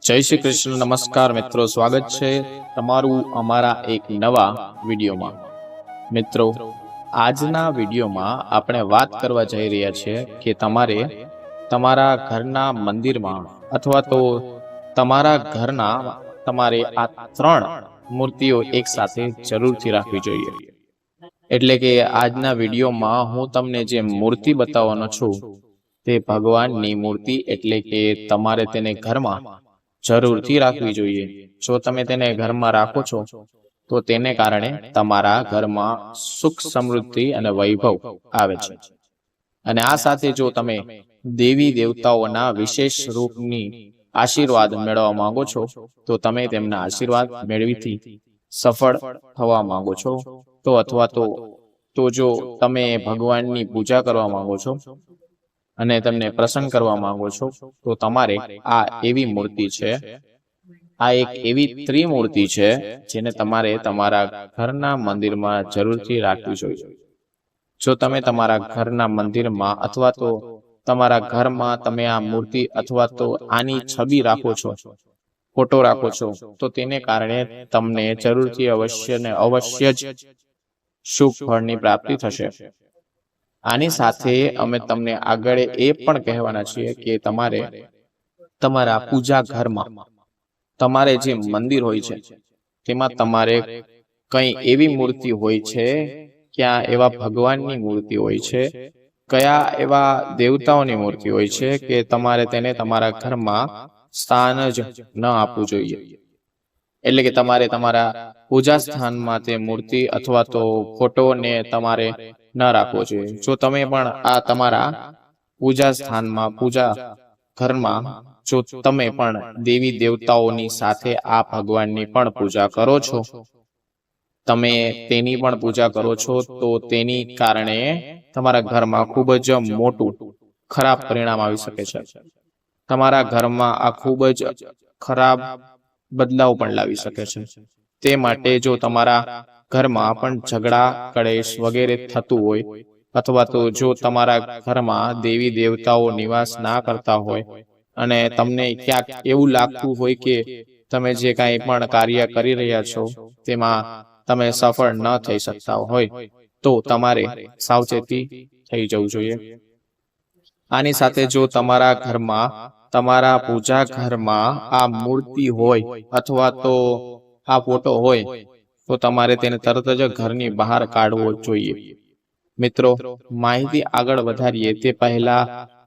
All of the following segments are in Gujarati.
જય શ્રી કૃષ્ણ. નમસ્કાર મિત્રો, સ્વાગત છે તમારું અમારા એક નવા વિડીયોમાં. મિત્રો, આજના વિડીયોમાં આપણે વાત કરવા જઈ રહ્યા છીએ કે તમારે તમારા ઘરના મંદિરમાં અથવા તો તમારા ઘરના તમારે આ 3 મૂર્તિઓ એક સાથે જરૂરથી રાખવી જોઈએ. એટલે કે આજના વિડીયોમાં હું તમને જે મૂર્તિ બતાવવાનો છું તે ભગવાનની મૂર્તિ, એટલે કે તમારે તેને ઘરમાં જરૂરથી રાખવી જોઈએ. જો તમે તેને ઘરમાં રાખો છો તો તેને કારણે તમારા ઘરમાં સુખ, સમૃદ્ધિ અને વૈભવ આવે છે. અને આ સાથે જો તમે દેવી દેવતાઓના વિશેષ રૂપની આશીર્વાદ મેળવવા માંગો છો તો તમે તેમના આશીર્વાદ મેળવીથી સફળ થવા માંગો છો તો અથવા તો જો તમે ભગવાનની પૂજા કરવા માંગો છો અને તમને પ્રસન્ન કરવા માંગો છો તો તમારે આ એવી મૂર્તિ છે, આ એક એવી ત્રિમૂર્તિ છે જેને તમારે તમારા ઘરના મંદિરમાં જરૂરથી રાખવી જોઈએ. જો તમે તમારા ઘરના મંદિરમાં અથવા તો તમારા ઘરમાં તમે આ મૂર્તિ અથવા તો આની છબી રાખો છો, ફોટો રાખો છો, તો તેને કારણે તમને જરૂરથી અવશ્ય જ શુભ ફળની પ્રાપ્તિ થશે. આની સાથે અમે તમને આગળ એ પણ કહેવાના છીએ કે તમારે તમારા પૂજા ઘરમાં તમારે જે મંદિર હોય છે તેમાં તમારે કઈ એવી મૂર્તિ હોય છે, ક્યાં એવા ભગવાનની મૂર્તિ હોય છે, કયા એવા દેવતાઓની મૂર્તિ હોય છે કે તમારે તેને તમારા ઘરમાં સ્થાન જ ન આપવું જોઈએ. એટલે કે તમારે તમારા પૂજા સ્થાનમાં તે મૂર્તિ અથવા તો ફોટોને તમારે ન રાખવો જોઈએ. જો તમે પણ આ તમારા પૂજા સ્થાનમાં, પૂજા ઘરમાં જો તમે પણ દેવી દેવતાઓની સાથે આ ભગવાનની પણ પૂજા કરો છો, તમે તેની પણ પૂજા કરો છો, તો તેની કારણે તમારા ઘરમાં ખૂબ જ મોટું ખરાબ પરિણામ આવી શકે છે. તમારા ઘરમાં આ ખૂબ જ ખરાબ બદલાવ પણ લાવી શકે છે. તે માટે જો તમારા ઘરમાં પણ ઝઘડા, કળેશ વગેરે થતું હોય અથવા તો જો તમારા ઘરમાં દેવી દેવતાઓ નિવાસ ના કરતા હોય અને તમને ક્યાંક એવું લાગતું હોય કે તમે જે કાંઈ પણ કાર્ય કરી રહ્યા છો તેમાં તમે સફળ ન થઈ શકતા હોય તો તમારે સાવચેતી થઈ જવું જોઈએ. આની સાથે જો તમારા ઘરમાં, તમારા પૂજા ઘરમાં આ મૂર્તિ હોય અથવા તો આ ફોટો હોય તો તમારે તેને તરત જ ઘરની બહાર કાઢવો જોઈએ. મિત્રો, માહિતી આગળ વધારીએ તે પહેલા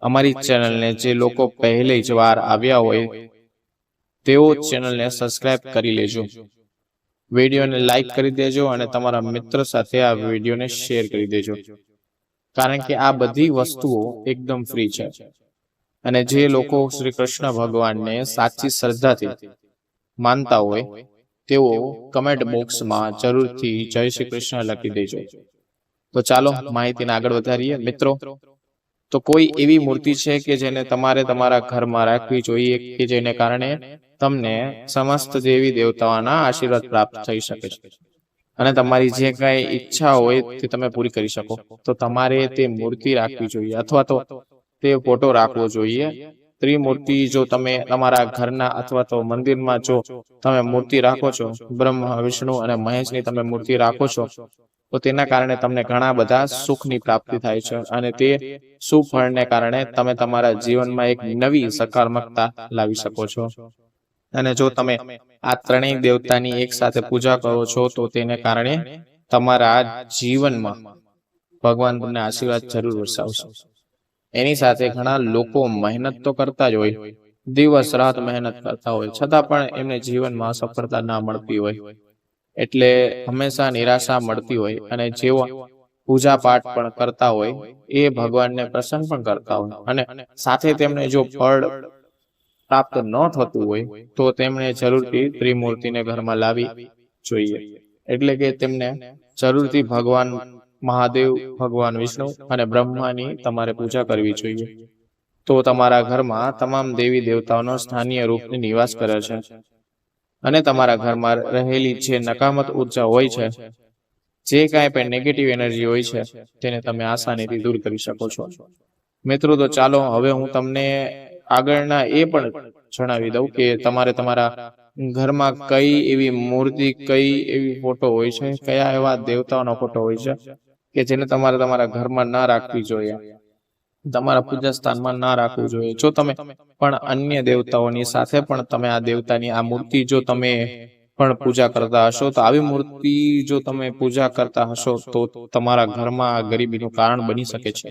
અમારી ચેનલને જે લોકો પહેલી જ વાર આવ્યા હોય તેઓ ચેનલને સબસ્ક્રાઇબ કરી લેજો, વિડીયોને લાઈક કરી દેજો અને તમારા મિત્ર સાથે આ વિડીયોને શેર કરી દેજો. કારણ કે આ બધી વસ્તુઓ એકદમ ફ્રી છે અને જે લોકો શ્રી કૃષ્ણ ભગવાનને સાચી શ્રદ્ધાથી માનતા હોય તેઓ કમેન્ટ બોક્સમાં જરૂરથી જય શ્રી કૃષ્ણ લખી દેજો. તો ચાલો માહિતીને આગળ વધારીએ. મિત્રો, તો કોઈ એવી મૂર્તિ છે કે જેને તમારે તમારા ઘરમાં રાખવી જોઈએ કે જેને કારણે તમને સમસ્ત દેવી દેવતાઓના આશીર્વાદ પ્રાપ્ત થઈ શકે છે અને તમારી જે કઈ ઈચ્છા હોય તે તમે પૂરી કરી શકો, તો તમારે તે મૂર્તિ રાખવી જોઈએ અથવા તો તે ફોટો રાખવો જોઈએ. ત્રિમૂર્તિ જો તમે તમારા ઘરના અથવા તો મંદિરમાં જો તમે મૂર્તિ રાખો છો, બ્રહ્મા, વિષ્ણુ અને મહેશની તમે મૂર્તિ રાખો છો, તો તેના કારણે તમને ઘણા બધા સુખની પ્રાપ્તિ થાય છે અને તે શુભ ફળને કારણે તમે તમારા જીવનમાં એક નવી સકારાત્મકતા લાવી શકો છો. અને જો તમે આ ત્રણેય દેવતાની એક સાથે પૂજા કરો છો તો તેને કારણે તમારા જીવનમાં ભગવાન તમને આશીર્વાદ જરૂર વરસાવશે. એની સાથે ઘણા લોકો મહેનત તો કરતા જ હોય, દિવસ રાત મહેનત કરતા હોય, છતાં પણ એમને જીવનમાં સફળતા ના મળતી હોય, એટલે હંમેશા નિરાશા મળતી હોય અને જેઓ પૂજા પાઠ પણ કરતા હોય એ ભગવાનને પ્રસન્ન પણ કરતા હોય અને સાથે તેમને જો ફળ પ્રાપ્ત ન થતું હોય તો તેમણે જરૂરથી ત્રિમૂર્તિને ઘરમાં લાવી જોઈએ. એટલે કે તેમને જરૂરથી ભગવાન મહાદેવ, ભગવાન વિષ્ણુ અને બ્રહ્માની તમારે પૂજા કરવી જોઈએ. તો તમારા ઘરમાં તમામ દેવી દેવતાઓનો સ્થાનીય રૂપથી નિવાસ કરે છે અને તમારા ઘરમાં રહેલી જે નકામત ઉર્જા હોય છે, જે કાંઈ પણ નેગેટિવ એનર્જી હોય છે, તેને તમે આસાનીથી દૂર કરી શકો છો. મિત્રો, તો ચાલો હવે હું તમને આગળના એ પણ જણાવી દઉં કે તમારે તમારા ઘરમાં કઈ એવી મૂર્તિ, કઈ એવી ફોટો હોય છે, કયા એવા દેવતાઓનો ફોટો હોય છે કે જેને તમારે તમારા ઘરમાં ના રાખવી જોઈએ, તમારા પૂજા સ્થાનમાં ના રાખવું જોઈએ. જો તમે પણ અન્ય દેવતાઓની સાથે પણ તમે આ દેવતાની આ મૂર્તિ જો તમે પણ પૂજા કરતા હશો, તો આવી મૂર્તિ જો તમે પૂજા કરતા હશો તો તમારા ઘરમાં ગરીબીનું કારણ બની શકે છે.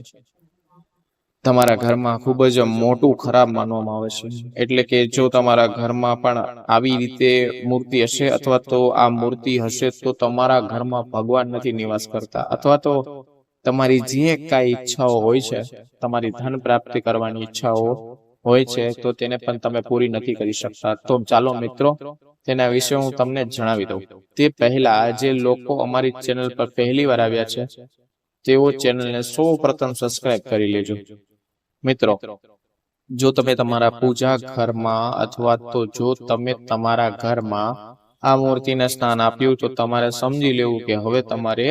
તમારા ઘરમાં ખૂબ જ મોટું ખરાબ માનવામાં આવે છે. એટલે કે જો તમારા ઘરમાં પણ આવી રીતે મૂર્તિ હશે અથવા તો આ મૂર્તિ હશે તો તમારા ઘરમાં ભગવાન નથી નિવાસ કરતા, અથવા તો તમારી જે કાંઈ ઈચ્છાઓ હોય છે, તમારી ધન પ્રાપ્તિ કરવાની ઈચ્છાઓ હોય છે તો તેને પણ તમે પૂરી નથી કરી શકતા. તો ચાલો મિત્રો, તેના વિશે હું તમને જણાવી દઉં. તે પહેલા જે લોકો અમારી ચેનલ પર પહેલી વાર આવ્યા છે તેઓ ચેનલને સૌપ્રથમ સબસ્ક્રાઇબ કરી લેજો. મિત્રો, જો તમે તમારા પૂજા ઘરમાં અથવા તો જો તમે તમારા ઘરમાં આ મૂર્તિને સ્નાન આપ્યું તો તમારે સમજી લેવું કે હવે તમારે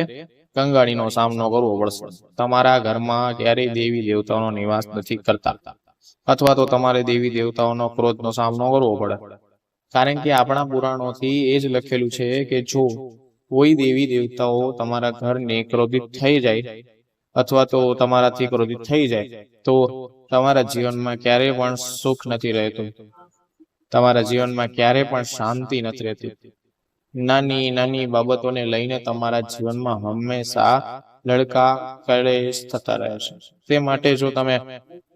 કંગાળીનો સામનો કરવો પડશે. તમારા ઘરમાં ક્યારેય દેવી દેવતાઓનો નિવાસ નથી કરતા, અથવા તો તમારે દેવી દેવતાઓનો ક્રોધનો સામનો કરવો પડે. કારણ કે આપણા પુરાણોથી એ જ લખેલું છે કે જો કોઈ દેવી દેવતાઓ તમારા ઘરને ક્રોધિત થઈ જાય અથવા તો તમારાથી ક્રોધિત થઈ જાય તો તમારા જીવનમાં ક્યારેય પણ સુખ નથી રહેતું, તમારા જીવનમાં ક્યારેય પણ શાંતિ નથી રહેતી. નાની નાની બાબતોને લઈને તમારા જીવનમાં હંમેશા લડકા કલેશ થતા રહે છે. તે માટે જો તમે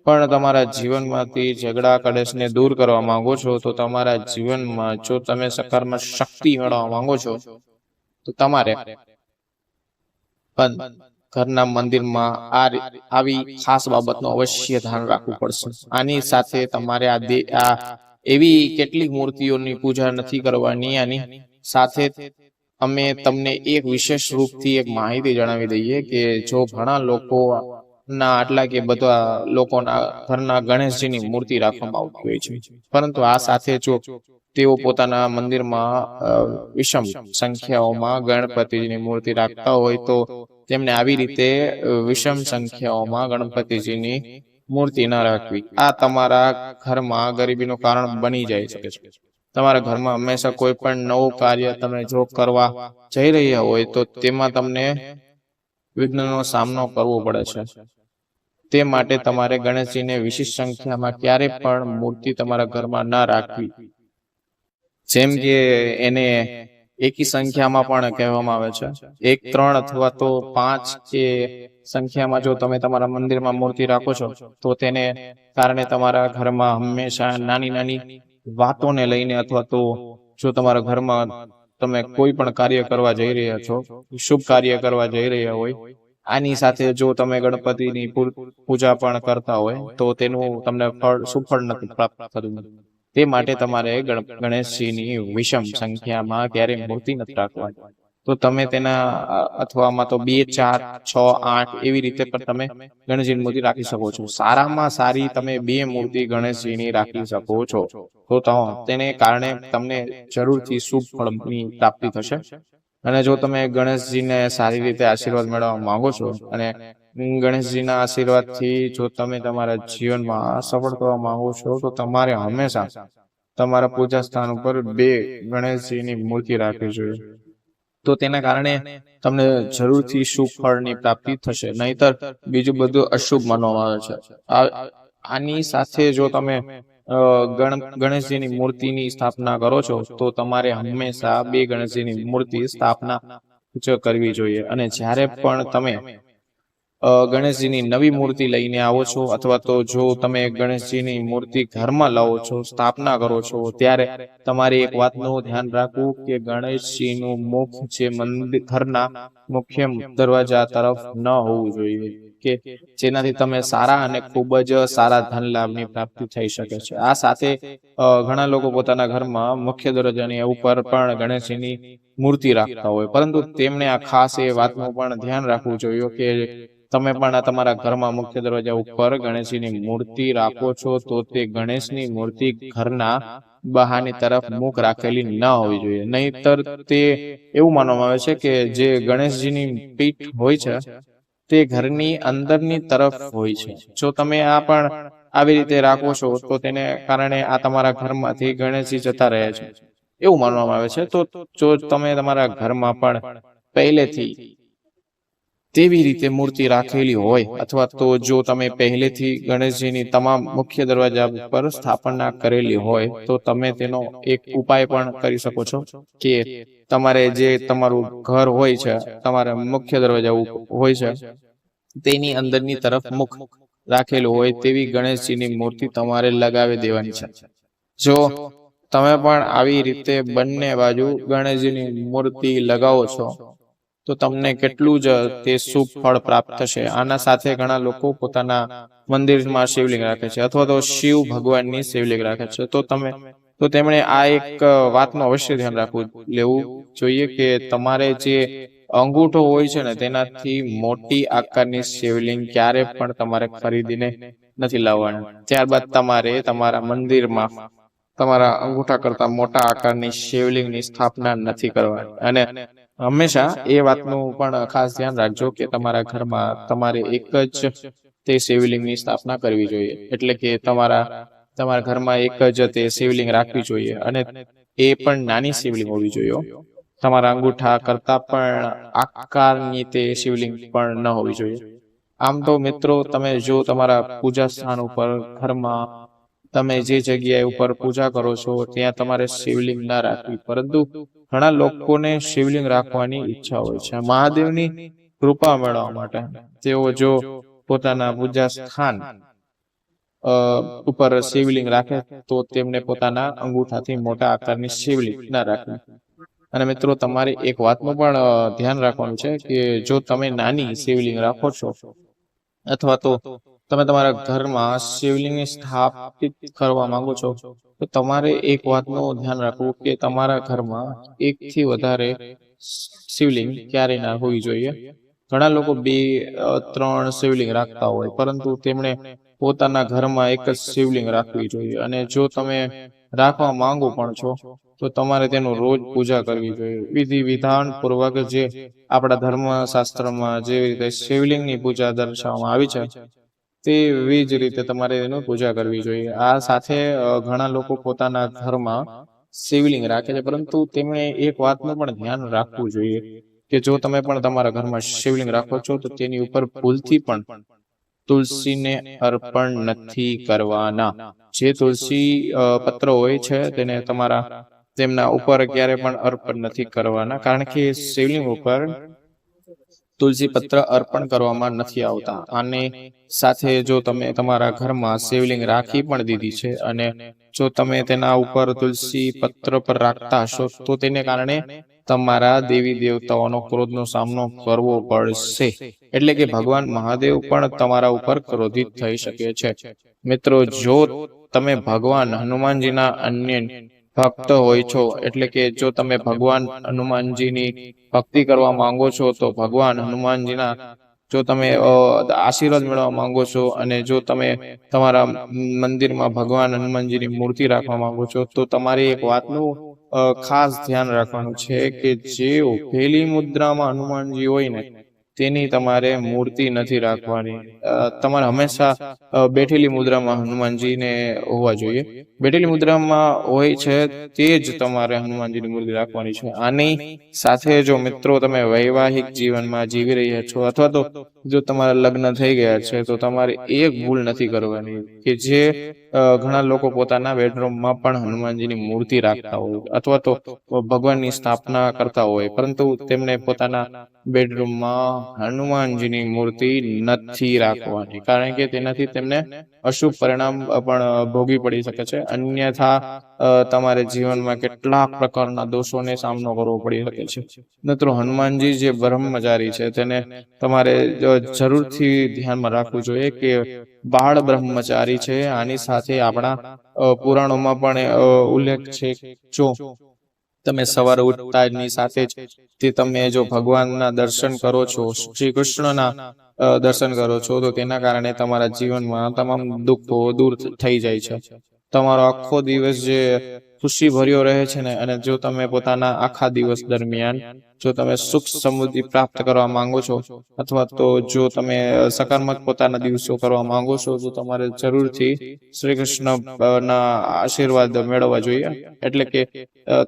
પણ તમારા જીવનમાંથી ઝઘડા કલેશને દૂર કરવા માંગો છો, તો તમારા જીવનમાં જો તમે સકારાત્મક શક્તિ મેળવવા માંગો છો તો તમારે પણ ઘરના મંદિરમાં આવી ખાસ બાબતનું અવશ્ય ધ્યાન રાખવું પડશે. આની સાથે તમારે આ એવી કેટલીક મૂર્તિઓની પૂજા નથી કરવાની. આની સાથે અમે તમને એક વિશેષ રૂપથી એક માહિતી જણાવી દઈએ કે જો ઘણા લોકો ના આટલા કે બધા લોકોના ઘરના ગણેશજીની મૂર્તિ રાખવામાં આવતી હોય છે, પરંતુ આ સાથે જો તેઓ પોતાના મંદિરમાં વિષમ સંખ્યાઓમાં ગણપતિજીની મૂર્તિ રાખતા હોય તો તેમને આવી રીતે વિષમ સંખ્યાઓમાં ગણપતિજીની મૂર્તિ ન રાખવી. આ તમારા ઘરમાં ગરીબીનું કારણ બની જાય શકે છે. તમારા ઘરમાં હંમેશા કોઈ પણ નવું કાર્ય તમે જો કરવા જઈ રહ્યા હોય તો તેમાં તમને વિઘ્નનો સામનો કરવો પડે છે. તે માટે તમારે ગણેશજીને વિશેષ સંખ્યામાં ક્યારે પણ મૂર્તિ તમારા ઘરમાં ના રાખવી. જેમ કે એને એકી સંખ્યામાં પણ કહેવામાં આવે છે. 1, 3 અથવા તો 5 કે સંખ્યામાં જો તમે તમારા મંદિરમાં મૂર્તિ રાખો છો તો તેને કારણે તમારા ઘરમાં હંમેશા નાની નાની વાતોને લઈને અથવા તો જો તમારા ઘરમાં તમે કોઈ પણ કાર્ય કરવા જઈ રહ્યા છો, શુભ કાર્ય કરવા જઈ રહ્યા હોય, આની સાથે જો તમે ગણપતિની પૂજા પણ કરતા હોય તો તેનું તમને સુફળ નથી પ્રાપ્ત થતું. તે માટે તમારે ગણેશજીની વિષમ સંખ્યામાં ક્યારેય મૂર્તિ નથી રાખવાની. તો તમે તેના અથવામાં તો 2, 4, 6, 8 એવી રીતે પણ તમે ગણેશજીની મૂર્તિ રાખી શકો છો. સારામાં સારી તમે 2 મૂર્તિ ગણેશજીની રાખી શકો છો. તો તેને કારણે તમને જરૂરથી શુભ ફળની પ્રાપ્તિ થશે. અને જો તમે ગણેશજીને સારી રીતે આશીર્વાદ મેળવવા માંગો છો અને ગણેશજીના આશીર્વાદથી જો તમે તમારા જીવનમાં સફળ થવા માંગો છો તો તમારે હંમેશા તમારા પૂજા સ્થાન ઉપર 2 ગણેશજીની મૂર્તિ રાખવી જોઈએ. તો તેના કારણે તમને જરૂરથી શુભ ફળની પ્રાપ્તિ થશે, નહીતર બીજું બધું અશુભ માનવામાં આવે છે. આની સાથે જો તમે ગણેશજીની મૂર્તિની સ્થાપના કરો છો તો તમારે હંમેશા 2 ગણેશજીની મૂર્તિ સ્થાપના કરવી જોઈએ. અને જ્યારે પણ તમે ગણેશજીની નવી મૂર્તિ લઈને આવો છો અથવા તો જો તમે ગણેશજીની મૂર્તિ ઘરમાં લાવો છો, સ્થાપના કરો છો, ત્યારે તમારે એક વાતનું ધ્યાન રાખવું કે ગણેશજીનું મુખ જે મંદિર ઘરના મુખ્ય દરવાજા તરફ ન હોવું જોઈએ, કે જેનાથી તમે સારા અને ખૂબ જ સારા ધન લાભની પ્રાપ્તિ થઈ શકે છે. આ સાથે ઘણા લોકો પોતાના ઘરમાં મુખ્ય દરવાજાની ઉપર પણ ગણેશજીની મૂર્તિ રાખતા હોય, પરંતુ તેમણે આ ખાસ એ વાતનું પણ ધ્યાન રાખવું જોઈએ કે તમે પણ તમારા ઘરમાં મુખ્ય દરવાજા ઉપર ગણેશજીની મૂર્તિ રાખો છો તો તે ગણેશની મૂર્તિ ઘરના બહારની તરફ મુખ રાખેલી ન હોવી જોઈએ. નહીતર તે એવું માનવામાં આવે છે કે જે ગણેશજીની પીઠ હોય છે તે ઘરની અંદરની તરફ હોય છે. જો તમે આવી રીતે રાખો છો તો તેને કારણે આ તમારા ઘરમાંથી ગણેશજી જતા રહે છે એવું માનવામાં આવે છે. તો જો તમે તમારા ઘરમાં પણ પહેલેથી તેવી રીતે મૂર્તિ રાખેલી હોય અથવા તો જો તમે પહેલેથી ગણેશજીની તમામ મુખ્ય દરવાજા પર સ્થાપના કરેલી હોય તો તમે તેનો એક ઉપાય પણ કરી શકો છો કે તમારે જે તમારું ઘર હોય છે, તમારા મુખ્ય દરવાજા હોય છે, તેની અંદરની તરફ મુખ રાખેલું હોય તેવી ગણેશજીની મૂર્તિ તમારે લગાવી દેવાની છે. જો તમે પણ આવી રીતે બંને બાજુ ગણેશજીની મૂર્તિ લગાવો છો તો તમને કેટલું જ તે શુભ ફળ પ્રાપ્ત થશે. આના સાથે ઘણા લોકો પોતાના મંદિરમાં શિવલિંગ રાખે છે અથવા તો શિવ ભગવાનની શિવલિંગ રાખે છે. તો તેમણે આ એક વાતનું અવશ્ય ધ્યાન લેવું જોઈએ કે તમારે જે અંગૂઠો હોય છે ને તેનાથી મોટી આકારની શિવલિંગ ક્યારે પણ તમારે ખરીદીને નથી લાવવાની. ત્યારબાદ તમારે તમારા મંદિરમાં તમારા અંગૂઠા કરતા મોટા આકારની શિવલિંગની સ્થાપના નથી કરવાની. અને હંમેશા એ વાતનું પણ ખાસ ધ્યાન રાખજો કે તમારા ઘરમાં તમારે એક જ તે શિવલિંગની સ્થાપના કરવી જોઈએ. એટલે કે તમારા ઘરમાં એક જ તે શિવલિંગ રાખવી જોઈએ અને એ પણ નાની શિવલિંગ હોવી જોઈએ. તમારા અંગૂઠા કરતા પણ આકારની તે શિવલિંગ પણ ન હોવી જોઈએ. આમ તો મિત્રો તમે જો તમારા પૂજા સ્થાન ઉપર ઘરમાં તમે જે જગ્યાએ ઉપર પૂજા કરો છો ત્યાં તમારે શિવલિંગ ના રાખવી, પરંતુ ઘણા લોકોને શિવલિંગ રાખવાની ઈચ્છા હોય છે. મહાદેવની કૃપા મેળવવા માટે તેઓ જો પોતાના પૂજા સ્થાન ઉપર શિવલિંગ રાખે તો તેમને પોતાના અંગૂઠાથી મોટા આકારની શિવલિંગ ના રાખવી. અને મિત્રો તમારે એક વાતનું પણ ધ્યાન રાખવાનું છે કે જો તમે નાની શિવલિંગ રાખો છો અથવા તો તમે તમારા ઘરમાં શિવલિંગને સ્થાપિત કરવા માંગો છો તો તમારે એક વાતનું ધ્યાન રાખવું કે તમારા ઘરમાં એકથી વધારે શિવલિંગ ક્યારેય ના હોવી જોઈએ. ઘણા લોકો 2-3 શિવલિંગ રાખતા હોય, પરંતુ તેમણે પોતાના ઘરમાં એક જ શિવલિંગ રાખવી જોઈએ. અને જો તમે રાખવા માંગો પણ છો તો તમારે તેનું રોજ પૂજા કરવી જોઈએ. વિધિ વિધાન પૂર્વક જે આપણા ધર્મશાસ્ત્રમાં જેવી રીતે શિવલિંગની પૂજા દર્શાવવામાં આવી છે તેવી જ રીતે તમારે એનું પૂજા કરવી જોઈએ. આ સાથે ઘણા લોકો પોતાના ઘરમાં શિવલિંગ રાખે છે, પરંતુ તેમણે એક વાતનું પણ ધ્યાન રાખવું જોઈએ કે જો તમે પણ તમારા ઘરમાં શિવલિંગ રાખો છો તો તેની ઉપર ભૂલથી પણ તુલસીને અર્પણ નથી કરવાના. જે તુલસી પત્ર હોય છે તેને તેમના ઉપર ક્યારે પણ અર્પણ નથી કરવાના, કારણ કે શિવલિંગ ઉપર તુલસી પત્ર અર્પણ કરવામાં નથી આવતા. આને સાથે જો તમે તમારા ઘરમાં શિવલિંગ રાખી પણ દીધી છે અને જો તમે તેના ઉપર તુલસી પત્ર પર રાખતા હશો તો તેને કારણે તમારા દેવી દેવતાઓનો ક્રોધનો સામનો કરવો પડશે. એટલે કે ભગવાન મહાદેવ પણ તમારા ઉપર ક્રોધિત થઈ શકે છે. મિત્રો જો તમે ભગવાન હનુમાનજીના અન્ય ભક્ત હોય છો, એટલે કે જો તમે ભગવાન હનુમાનજીની ભક્તિ કરવા માંગો છો તો ભગવાન હનુમાનજીના જો તમે આશીર્વાદ મેળવવા માંગો છો અને જો તમે તમારા મંદિરમાં ભગવાન હનુમાનજીની મૂર્તિ રાખવા માંગો છો તો તમારે એક વાતનું ખાસ ધ્યાન રાખવાનું છે કે જે ઉભેલી મુદ્રામાં હનુમાનજી હોય ને તેની તમારે મૂર્તિ નથી રાખવાની. તમારે હંમેશા બેઠેલી મુદ્રામાં હનુમાનજીને હોવા જોઈએ. બેઠેલી મુદ્રામાં હોય છે તે જ તમારે હનુમાનજીની મૂર્તિ રાખવાની છે. આની સાથે જો મિત્રો તમે વૈવાહિક જીવનમાં જીવી રહ્યા છો અથવા તો જો તમારા લગ્ન થઈ ગયા છે તો તમારે એક ભૂલ નથી કરવાની કે જે ઘણા લોકો પોતાના બેડરૂમમાં પણ હનુમાનજીની મૂર્તિ રાખતા હોય અથવા તો ભગવાનની સ્થાપના કરતા હોય, પરંતુ તેમને પોતાના બેડરૂમમાં હનુમાનજીની મૂર્તિ નથી રાખવાની, કારણ કે તેનાથી તેમને અશુભ પરિણામ પણ ભોગવી પડી શકે છે. અન્યથા તમારે જીવનમાં કેટલાક પ્રકારના દોષોને સામનો કરવો પડી શકે છે. મિત્રો હનુમાનજી જે બ્રહ્મચારી છે તેને તમારે જરૂરથી ધ્યાનમાં રાખવું જોઈએ કે બાળ બ્રહ્મચારી છે. આની સાથે આપણા પુરાણોમાં પણ ઉલ્લેખ છે. જો તમે સવારે ઉઠતાની સાથે જ તે તમે જો ભગવાનના દર્શન કરો છો, શ્રી કૃષ્ણના દર્શન કરો છો તો તેના કારણે તમારા જીવનમાં તમામ દુઃખો દૂર થઈ જાય છે. તમારો આખો દિવસ જે ખુશી ભર્યો રહે છે ને, અને જો તમે પોતાના આખા દિવસ દરમિયાન જો તમે સુખ સમૃદ્ધિ પ્રાપ્ત કરવા માંગો છો અથવા તો જો તમે સકારાત્મક પોતાના દિવસો કરવા માંગો છો તો તમારે જરૂરથી શ્રી કૃષ્ણ ના આશીર્વાદ મેળવવા જોઈએ. એટલે કે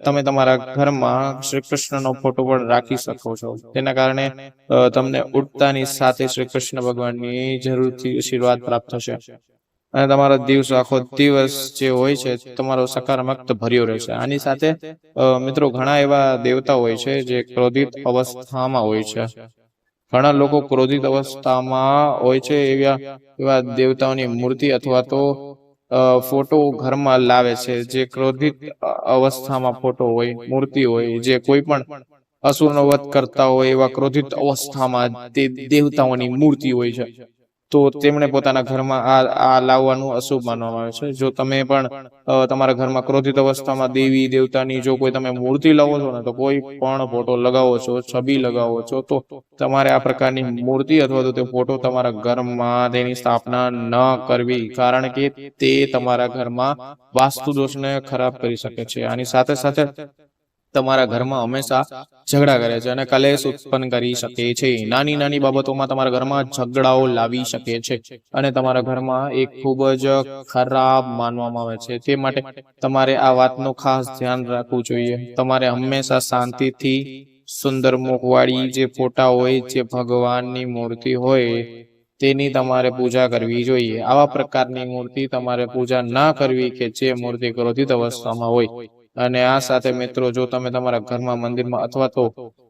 તમે તમારા ઘરમાં શ્રી કૃષ્ણનો ફોટો પણ રાખી શકો છો. તેના કારણે તમને ઉઠતાની સાથે શ્રી કૃષ્ણ ભગવાનની જરૂરથી આશીર્વાદ પ્રાપ્ત થશે અને તમારો દિવસ આખો દિવસ જે હોય છે તમારો સકારાત્મક ભર્યો રહેશે. આની સાથે મિત્રો ઘણા એવા દેવતા હોય છે જે ક્રોધિત અવસ્થામાં હોય છે. ઘણા લોકો ક્રોધિત અવસ્થામાં હોય છે એવા દેવતાઓની મૂર્તિ અથવા તો ફોટો ઘરમાં લાવે છે. જે ક્રોધિત અવસ્થામાં ફોટો હોય, મૂર્તિ હોય, જે કોઈ પણ અસુરનો વધ કરતા હોય એવા ક્રોધિત અવસ્થામાં તે દેવતાઓની મૂર્તિ હોય છે. તો તેમણે પોતાના ઘરમાં આ લાવવાનું અશુભ માનવામાં આવે છે. જો તમે પણ તમારા ઘરમાં ક્રોધિત અવસ્થામાં દેવી દેવતાની જો કોઈ તમે મૂર્તિ લાવો છો ને તો કોઈ પણ ફોટો લગાવો છો, છબી લગાવો છો, તો તમારે આ પ્રકારની મૂર્તિ અથવા તો તે ફોટો તમારા ઘરમાં તેની સ્થાપના ન કરવી, કારણ કે તે તમારા ઘરમાં વાસ્તુ દોષને ખરાબ કરી શકે છે. આની સાથે સાથે તમારા ઘરમાં હંમેશા ઝઘડા કરે છે અને કલેશ ઉત્પન્ન કરી શકે છે. નાની નાની બાબતોમાં તમારા ઘરમાં ઝઘડાઓ લાવી શકે છે અને તમારા ઘરમાં એક ખૂબ જ ખરાબ માનવામાં આવે છે. તે માટે તમારે આ વાતનું ખાસ ધ્યાન રાખવું જોઈએ. તમારે હંમેશા શાંતિથી સુંદર મુખવાળી જે ફોટા હોય, જે ભગવાનની મૂર્તિ હોય, તેની તમારે પૂજા કરવી જોઈએ. આવા પ્રકારની મૂર્તિ તમારે પૂજા ના કરવી કે જે મૂર્તિ ક્રોધિત અવસ્થામાં હોય. અને આ સાથે મિત્રો, જો તમે તમારા ઘરમાં મંદિરમાં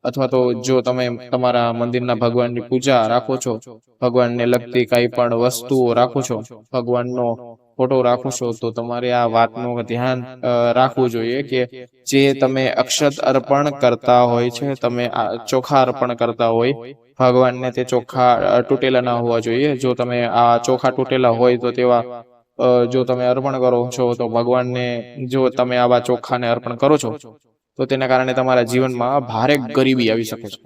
અથવા તો જો તમે તમારા મંદિરના ભગવાનની પૂજા રાખો છો, ભગવાનને લગતી કઈ પણ વસ્તુઓ રાખો છો, ભગવાનનો ફોટો રાખો છો, તો તમારે આ વાતનું ધ્યાન રાખવું જોઈએ કે જે તમે અક્ષત અર્પણ કરતા હોય છે, તમે ચોખા અર્પણ કરતા હોય ભગવાનને, તે ચોખા તૂટેલા ના હોવા જોઈએ. જો તમે આ ચોખા તૂટેલા હોય તો તેવા જો તમે અર્પણ કરો છો તો ભગવાનને, જો તમે આવા ચોખાને અર્પણ કરો છો તો તેના કારણે તમારા જીવનમાં ભારે ગરીબી આવી શકે છે.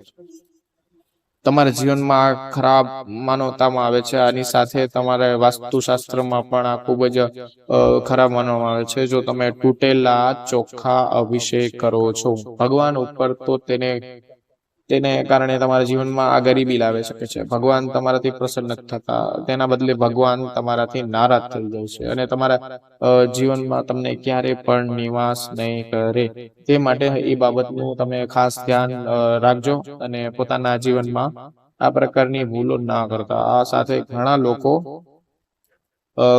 તમારા જીવનમાં ખરાબ માનવતામાં આવે છે. આની સાથે તમારે વાસ્તુશાસ્ત્રમાં પણ આ ખૂબ જ ખરાબ માનવામાં આવે છે. જો તમે તૂટેલા ચોખા અભિષેક કરો છો ભગવાન ઉપર, તો તેને કારણે તમારા જીવનમાં આ ગરીબી લાવી શકે છે. ભગવાન તમારાથી પ્રસન્ન થતા, તેના બદલે ભગવાન તમારાથી નારાજ થઈ જાય છે અને તમારા જીવનમાં તમને ક્યારે પણ નિવાસ નહીં કરે. તે માટે એ બાબતનું તમે ખાસ ધ્યાન રાખજો અને પોતાના જીવનમાં આ પ્રકારની ભૂલો ના કરતા. આ સાથે ઘણા લોકો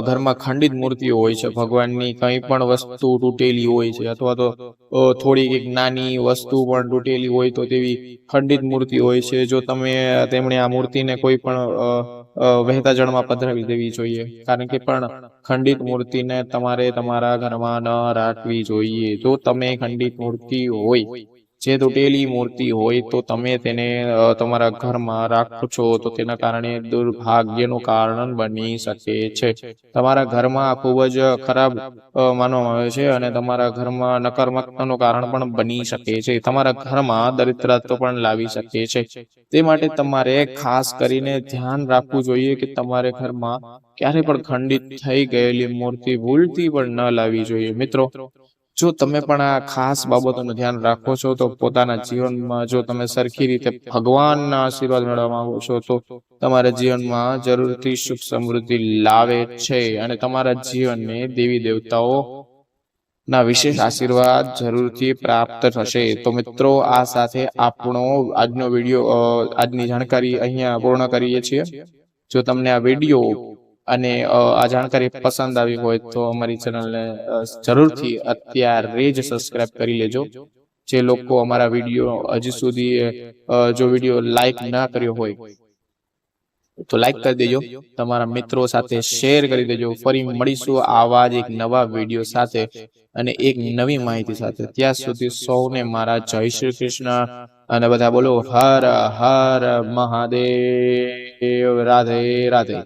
ઘરમાં ખંડિત મૂર્તિઓ હોય છે ભગવાનની, કંઈ પણ વસ્તુ તૂટેલી હોય છે અથવા તો થોડી એક નાની વસ્તુ પણ તૂટેલી હોય તો તેવી ખંડિત મૂર્તિ હોય છે. જો તેમણે આ મૂર્તિને કોઈ પણ વહેતા જળમાં પધરાવી દેવી જોઈએ, કારણ કે પણ ખંડિત મૂર્તિને તમારે તમારા ઘરમાં ન રાખવી જોઈએ. જો તમે ખંડિત મૂર્તિ હોય, જે તૂટેલી મૂર્તિ હોય, તો તમે તેને તમારા ઘરમાં રાખો છો તો તેના કારણે દુર્ભાગ્યનું કારણ બની શકે છે. તમારા ઘરમાં ખૂબ જ ખરાબ માનવામાં આવે છે અને તમારા ઘરમાં નકારાત્મકતાનું કારણ પણ બની શકે છે. તમારા ઘરમાં દરિદ્રતા પણ લાવી શકે છે. તે માટે તમારે ખાસ કરીને ધ્યાન રાખવું જોઈએ કે તમારે ઘરમાં ક્યારે પણ ખંડિત થઈ ગયેલી મૂર્તિ ભૂલથી પણ ન લાવવી જોઈએ. મિત્રો, જો તમે પણ આ ખાસ બાબતોનું ધ્યાન રાખો છો તો પોતાના જીવનમાં જો તમે સરખી રીતે ભગવાનના આશીર્વાદ મેળવવા માંગો છો તો તમારા જીવનમાં જરૂરથી સુખ સમૃદ્ધિ લાવે છે અને તમારા જીવનને દેવી દેવતાઓ ના વિશેષ આશીર્વાદ જરૂરથી પ્રાપ્ત થશે. તો મિત્રો, આ સાથે આપણો આજનો વિડીયો, આજની જાણકારી અહીંયા પૂર્ણ કરીએ છીએ. જો તમને આ વિડીયો અને આ જાણકારી પસંદ આવી હોય તો અમારી ચેનલને જરૂરથી અત્યારે જ સબસ્ક્રાઇબ કરી લેજો. જે લોકો અમારા વિડીયો હજી સુધી જો વિડીયો લાઈક ના કર્યો હોય તો લાઈક કરી દેજો, તમારા મિત્રો સાથે શેર કરી દેજો. ફરી મળીશું આવા જ એક નવા વિડીયો સાથે અને એક નવી માહિતી સાથે. ત્યાં સુધી સૌને મારા જય શ્રી કૃષ્ણ અને બધા બોલો હર હર મહાદેવ. રાધે રાધે.